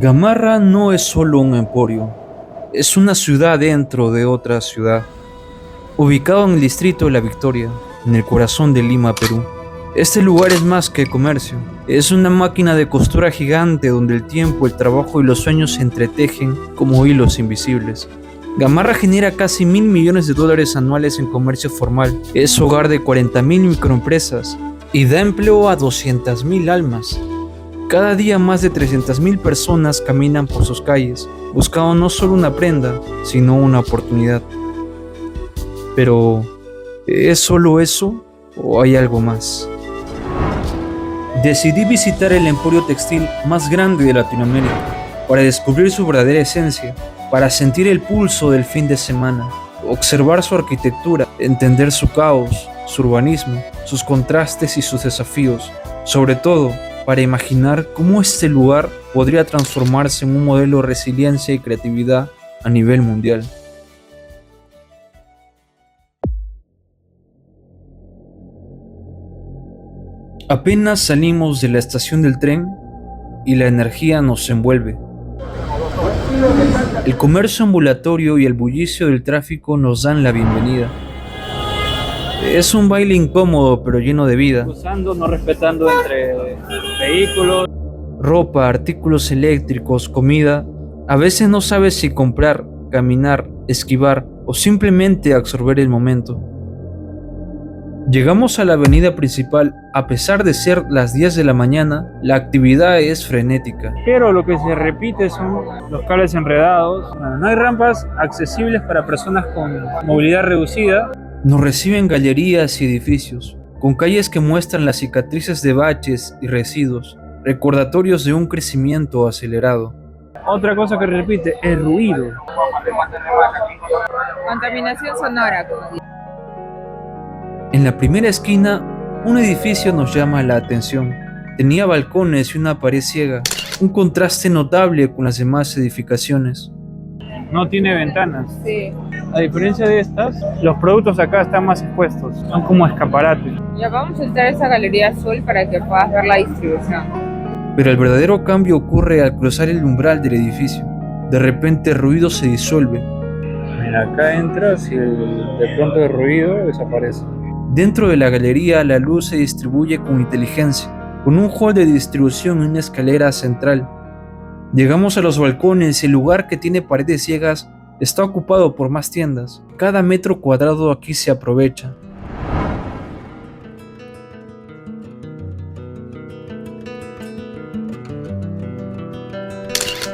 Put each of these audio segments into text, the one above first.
Gamarra no es solo un emporio, es una ciudad dentro de otra ciudad, ubicado en el distrito de La Victoria, en el corazón de Lima, Perú. Este lugar es más que comercio, es una máquina de costura gigante donde el tiempo, el trabajo y los sueños se entretejen como hilos invisibles. Gamarra genera casi $1.000 millones anuales en comercio formal, es hogar de 40.000 microempresas y da empleo a 200.000 almas. Cada día más de 300.000 personas caminan por sus calles, buscando no solo una prenda, sino una oportunidad. Pero, ¿es solo eso o hay algo más? Decidí visitar el emporio textil más grande de Latinoamérica para descubrir su verdadera esencia, para sentir el pulso del fin de semana, observar su arquitectura, entender su caos, su urbanismo, sus contrastes y sus desafíos, sobre todo para imaginar cómo este lugar podría transformarse en un modelo de resiliencia y creatividad a nivel mundial. Apenas salimos de la estación del tren y la energía nos envuelve. El comercio ambulatorio y el bullicio del tráfico nos dan la bienvenida. Es un baile incómodo pero lleno de vida. Usando, no respetando entre vehículos. Ropa, artículos eléctricos, comida. A veces no sabes si comprar, caminar, esquivar o simplemente absorber el momento. Llegamos a la avenida principal. A pesar de ser las 10 de la mañana, la actividad es frenética. Pero lo que se repite son los cables enredados. No hay rampas accesibles para personas con movilidad reducida. Nos reciben galerías y edificios, con calles que muestran las cicatrices de baches y residuos, recordatorios de un crecimiento acelerado. Otra cosa que repite, el ruido. Contaminación sonora. En la primera esquina, un edificio nos llama la atención. Tenía balcones y una pared ciega, un contraste notable con las demás edificaciones. No tiene ventanas. Sí. A diferencia de estas, los productos acá están más expuestos, son como escaparates. Ya vamos a entrar a esa galería azul para que puedas ver la distribución. Pero el verdadero cambio ocurre al cruzar el umbral del edificio. De repente el ruido se disuelve. Mira, acá entras y de pronto el ruido desaparece. Dentro de la galería la luz se distribuye con inteligencia, con un hall de distribución y una escalera central. Llegamos a los balcones y el lugar que tiene paredes ciegas está ocupado por más tiendas. Cada metro cuadrado aquí se aprovecha.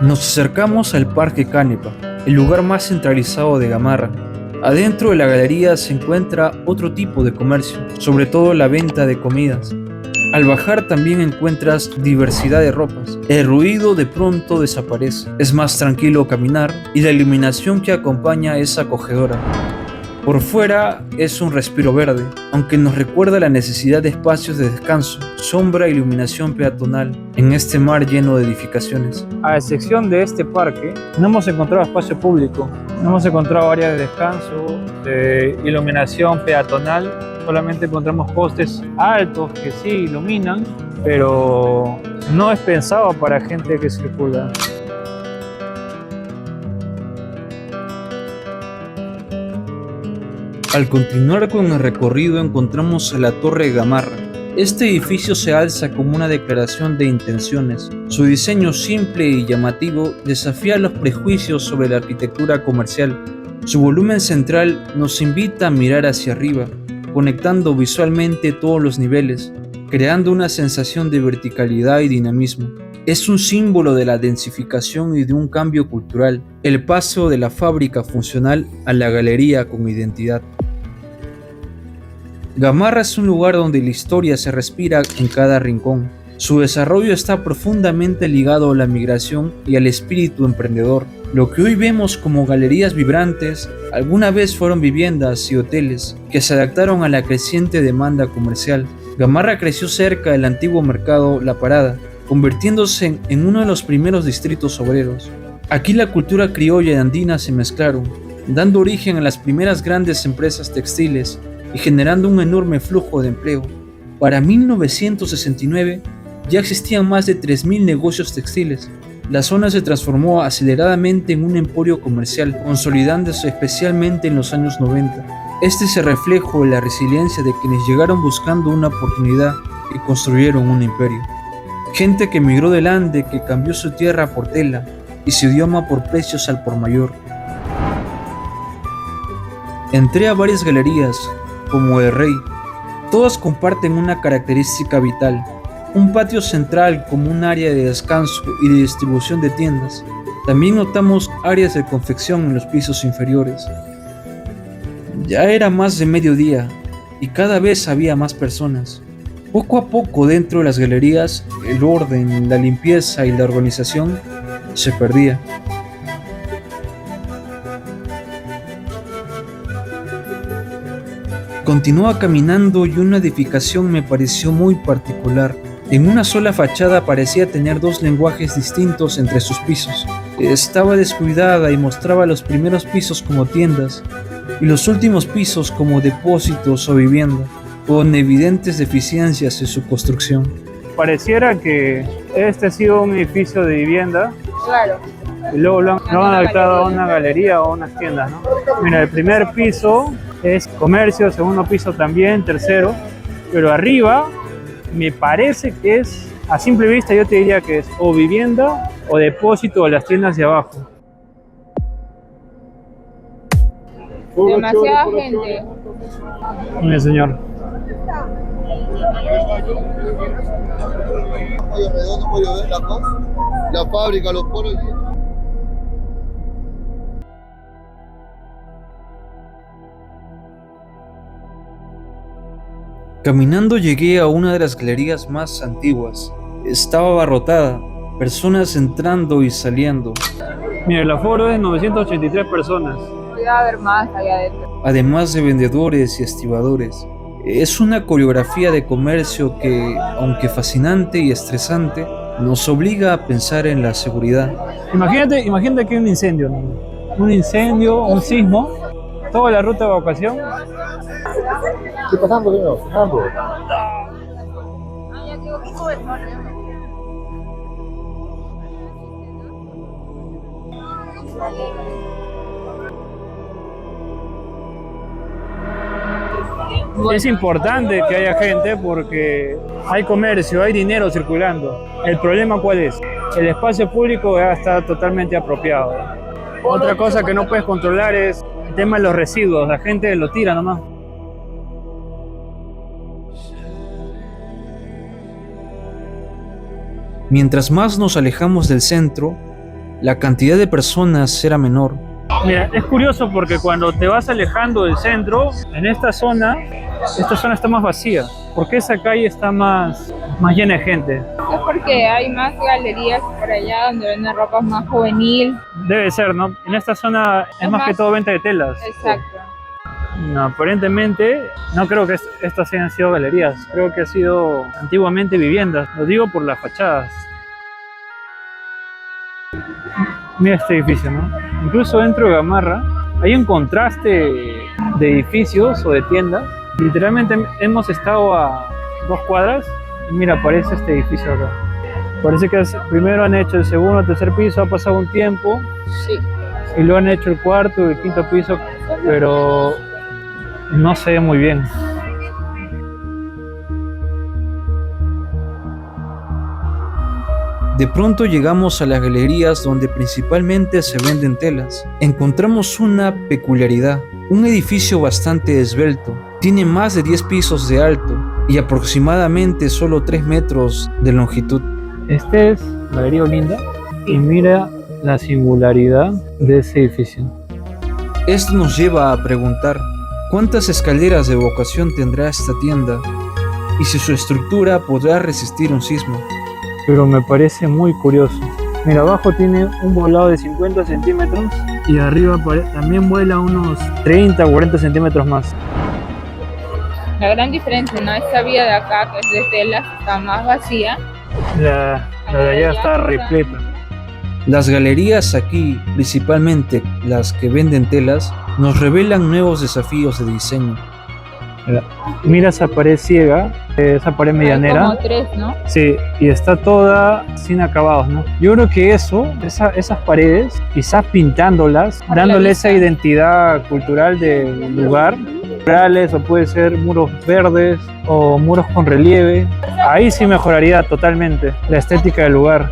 Nos acercamos al Parque Canepa, el lugar más centralizado de Gamarra. Adentro de la galería se encuentra otro tipo de comercio, sobre todo la venta de comidas. Al bajar también encuentras diversidad de ropas. El ruido de pronto desaparece. Es más tranquilo caminar y la iluminación que acompaña es acogedora. Por fuera es un respiro verde, aunque nos recuerda la necesidad de espacios de descanso, sombra e iluminación peatonal en este mar lleno de edificaciones. A excepción de este parque, no hemos encontrado espacio público, no hemos encontrado áreas de descanso, de iluminación peatonal, solamente encontramos postes altos que sí iluminan, pero no es pensado para gente que circula. Al continuar con el recorrido encontramos a la Torre de Gamarra. Este edificio se alza como una declaración de intenciones. Su diseño simple y llamativo desafía los prejuicios sobre la arquitectura comercial. Su volumen central nos invita a mirar hacia arriba, conectando visualmente todos los niveles, creando una sensación de verticalidad y dinamismo. Es un símbolo de la densificación y de un cambio cultural, el paso de la fábrica funcional a la galería con identidad. Gamarra es un lugar donde la historia se respira en cada rincón. Su desarrollo está profundamente ligado a la migración y al espíritu emprendedor. Lo que hoy vemos como galerías vibrantes, alguna vez fueron viviendas y hoteles que se adaptaron a la creciente demanda comercial. Gamarra creció cerca del antiguo mercado La Parada, convirtiéndose en uno de los primeros distritos obreros. Aquí la cultura criolla y andina se mezclaron, dando origen a las primeras grandes empresas textiles y generando un enorme flujo de empleo. Para 1969 ya existían más de 3.000 negocios textiles, la zona se transformó aceleradamente en un emporio comercial, consolidándose especialmente en los años 90. Este es el reflejo de la resiliencia de quienes llegaron buscando una oportunidad y construyeron un imperio. Gente que emigró del Ande, que cambió su tierra por tela y su idioma por precios al por mayor. Entré a varias galerías, como El Rey. Todas comparten una característica vital: un patio central como un área de descanso y de distribución de tiendas. También notamos áreas de confección en los pisos inferiores. Ya era más de mediodía y cada vez había más personas. Poco a poco dentro de las galerías, el orden, la limpieza y la organización se perdía. Continuaba caminando y una edificación me pareció muy particular. En una sola fachada parecía tener dos lenguajes distintos entre sus pisos. Estaba descuidada y mostraba los primeros pisos como tiendas y los últimos pisos como depósitos o vivienda, con evidentes deficiencias en su construcción. Pareciera que este ha sido un edificio de vivienda Claro. y luego lo han adaptado a una galería o unas tiendas, ¿no? Mira, el primer piso es comercio, el segundo piso también, tercero, pero arriba me parece que es, a simple vista yo te diría que es o vivienda o depósito de las tiendas de abajo. Demasiada gente. Mire, señor. Pollo redondo, pollo de la fábrica, los poros. Caminando llegué a una de las galerías más antiguas. Estaba abarrotada, personas entrando y saliendo, Mire, el aforo es 983 personas. Podría haber más allá adentro. además de vendedores y estibadores. Es una coreografía de comercio que, aunque fascinante y estresante, nos obliga a pensar en la seguridad. Imagínate que hay un incendio, ¿no? Un incendio, un sismo, toda la ruta de evacuación. ¿Qué pasando, señor? Pasando. Es importante que haya gente porque hay comercio, hay dinero circulando. ¿El problema cuál es? El espacio público ya está totalmente apropiado. Otra cosa que no puedes controlar es el tema de los residuos. La gente lo tira nomás. Mientras más nos alejamos del centro, la cantidad de personas era menor. Mira, es curioso porque cuando te vas alejando del centro, en esta zona está más vacía. Porque esa calle está más llena de gente. Es porque hay más galerías por allá donde venden ropa más juvenil. Debe ser, ¿no? En esta zona es más que todo venta de telas. Exacto. No, aparentemente no creo que estas hayan sido galerías, creo que ha sido antiguamente viviendas, lo digo por las fachadas. Mira este edificio, ¿no? Incluso dentro de Gamarra hay un contraste de edificios o de tiendas. Literalmente hemos estado a 2 cuadras y mira, aparece este edificio acá. Parece que primero han hecho el segundo, el tercer piso, ha pasado un tiempo Sí. y luego han hecho el cuarto y el quinto piso, pero no se ve muy bien. De pronto llegamos a las galerías donde principalmente se venden telas. Encontramos una peculiaridad, un edificio bastante esbelto. Tiene más de 10 pisos de alto y aproximadamente solo 3 metros de longitud. Este es Galería Olinda y mira la singularidad de ese edificio. Esto nos lleva a preguntar, ¿cuántas escaleras de evacuación tendrá esta tienda? Y si su estructura podrá resistir un sismo. Pero me parece muy curioso. Mira, abajo tiene un volado de 50 centímetros y arriba también vuela unos 30 o 40 centímetros más. La gran diferencia, ¿no? Esta vía de acá, que es de telas, está más vacía. La de allá está repleta. Las galerías aquí, principalmente las que venden telas, nos revelan nuevos desafíos de diseño. Mira esa pared ciega, esa pared Hay medianera. como tres, ¿no? Sí, y está toda sin acabados, ¿no? Yo creo que esas paredes, quizás pintándolas, Para la dándole vista. esa identidad cultural del lugar, murales, o puede ser muros verdes o muros con relieve, ahí sí mejoraría totalmente la estética del lugar.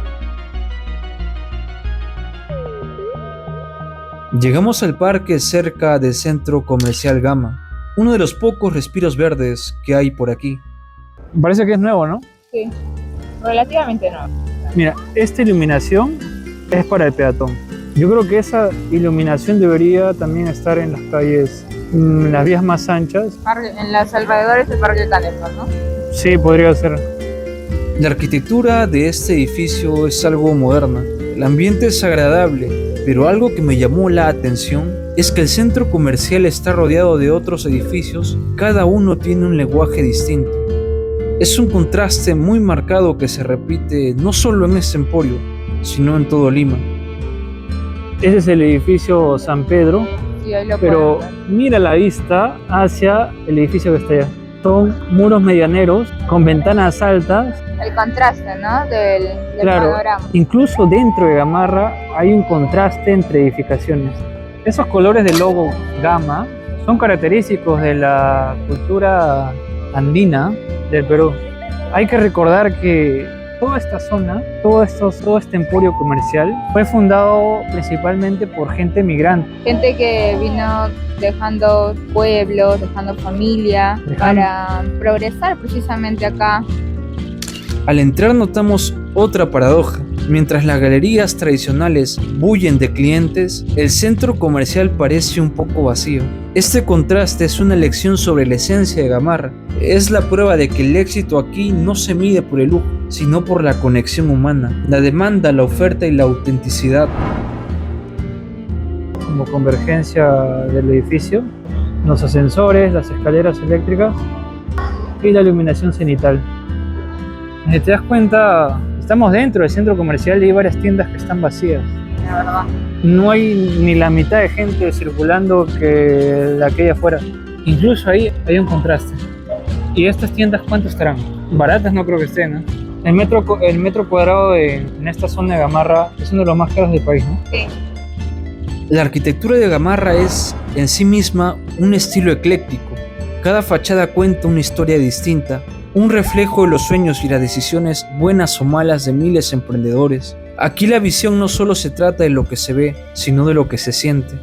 Llegamos al parque cerca del centro comercial Gama, uno de los pocos respiros verdes que hay por aquí. Parece que es nuevo, ¿no? Sí, relativamente no. Mira, esta iluminación es para el peatón. Yo creo que esa iluminación debería también estar en las calles, en las vías más anchas. En los alrededores del Parque Canepa, ¿no? Sí, podría ser. La arquitectura de este edificio es algo moderna. El ambiente es agradable, pero algo que me llamó la atención es que el centro comercial está rodeado de otros edificios, cada uno tiene un lenguaje distinto. Es un contraste muy marcado que se repite no solo en este emporio, sino en todo Lima. Ese es el edificio San Pedro, Sí, ahí lo pero pueden ver. mira la vista hacia el edificio que está allá. Son muros medianeros con ventanas altas. El contraste, ¿no? Del Claro, panorama. incluso dentro de Gamarra hay un contraste entre edificaciones. Esos colores del logo Gama son característicos de la cultura andina del Perú. Hay que recordar que toda esta zona, todo este emporio comercial fue fundado principalmente por gente migrante. Gente que vino dejando pueblos, dejando familia para progresar precisamente acá. Al entrar notamos otra paradoja. Mientras las galerías tradicionales bullen de clientes, el centro comercial parece un poco vacío. Este contraste es una lección sobre la esencia de Gamarra. Es la prueba de que el éxito aquí no se mide por el lujo, sino por la conexión humana, la demanda, la oferta y la autenticidad. Como convergencia del edificio, los ascensores, las escaleras eléctricas y la iluminación cenital. Si te das cuenta, estamos dentro del centro comercial y hay varias tiendas que están vacías. La verdad. No hay ni la mitad de gente circulando que la que hay afuera. Incluso ahí hay un contraste. ¿Y estas tiendas cuánto estarán? Baratas no creo que estén, ¿no? El metro cuadrado en esta zona de Gamarra es uno de los más caros del país, ¿no? Sí. La arquitectura de Gamarra es en sí misma un estilo ecléctico. Cada fachada cuenta una historia distinta, un reflejo de los sueños y las decisiones buenas o malas de miles de emprendedores. Aquí la visión no solo se trata de lo que se ve, sino de lo que se siente.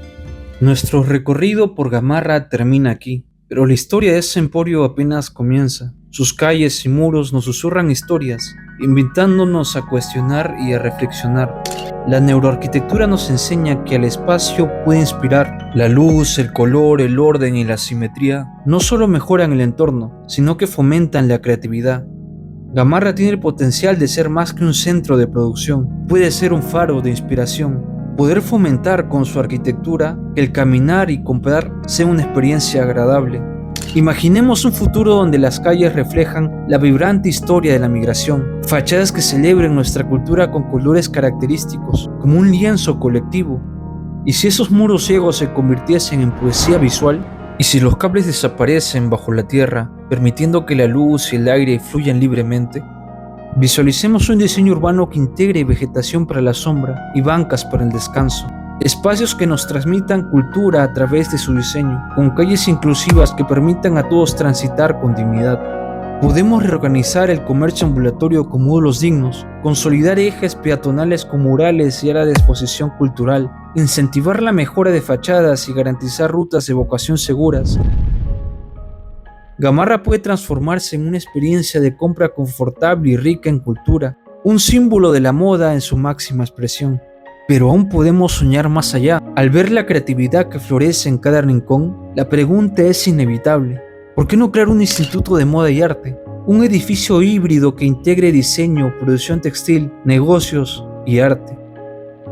Nuestro recorrido por Gamarra termina aquí, pero la historia de ese emporio apenas comienza. Sus calles y muros nos susurran historias, invitándonos a cuestionar y a reflexionar. La neuroarquitectura nos enseña que el espacio puede inspirar. La luz, el color, el orden y la simetría no solo mejoran el entorno, sino que fomentan la creatividad. Gamarra tiene el potencial de ser más que un centro de producción. Puede ser un faro de inspiración. Poder fomentar con su arquitectura que el caminar y comprar sea una experiencia agradable. Imaginemos un futuro donde las calles reflejan la vibrante historia de la migración, fachadas que celebren nuestra cultura con colores característicos, como un lienzo colectivo. ¿Y si esos muros ciegos se convirtiesen en poesía visual? ¿Y si los cables desaparecen bajo la tierra, permitiendo que la luz y el aire fluyan libremente? Visualicemos un diseño urbano que integre vegetación para la sombra y bancas para el descanso. Espacios que nos transmitan cultura a través de su diseño, con calles inclusivas que permitan a todos transitar con dignidad. Podemos reorganizar el comercio ambulatorio con módulos dignos, consolidar ejes peatonales con murales y áreas de exposición cultural, incentivar la mejora de fachadas y garantizar rutas de evacuación seguras. Gamarra puede transformarse en una experiencia de compra confortable y rica en cultura, un símbolo de la moda en su máxima expresión. Pero aún podemos soñar más allá. Al ver la creatividad que florece en cada rincón, la pregunta es inevitable. ¿Por qué no crear un instituto de moda y arte? Un edificio híbrido que integre diseño, producción textil, negocios y arte.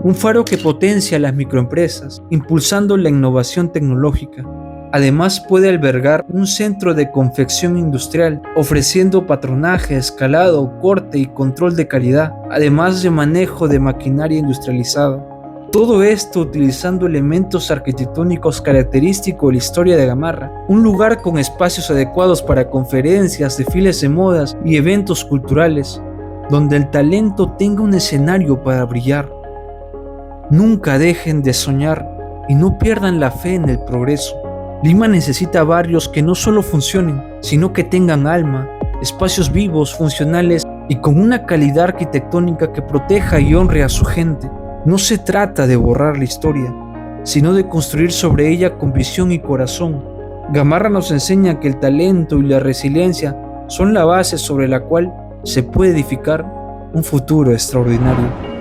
Un faro que potencia a las microempresas, impulsando la innovación tecnológica. Además puede albergar un centro de confección industrial, ofreciendo patronaje, escalado, corte y control de calidad, además de manejo de maquinaria industrializada. Todo esto utilizando elementos arquitectónicos característicos de la historia de Gamarra, un lugar con espacios adecuados para conferencias, desfiles de modas y eventos culturales, donde el talento tenga un escenario para brillar. Nunca dejen de soñar y no pierdan la fe en el progreso. Lima necesita barrios que no solo funcionen, sino que tengan alma, espacios vivos, funcionales y con una calidad arquitectónica que proteja y honre a su gente. No se trata de borrar la historia, sino de construir sobre ella con visión y corazón. Gamarra nos enseña que el talento y la resiliencia son la base sobre la cual se puede edificar un futuro extraordinario.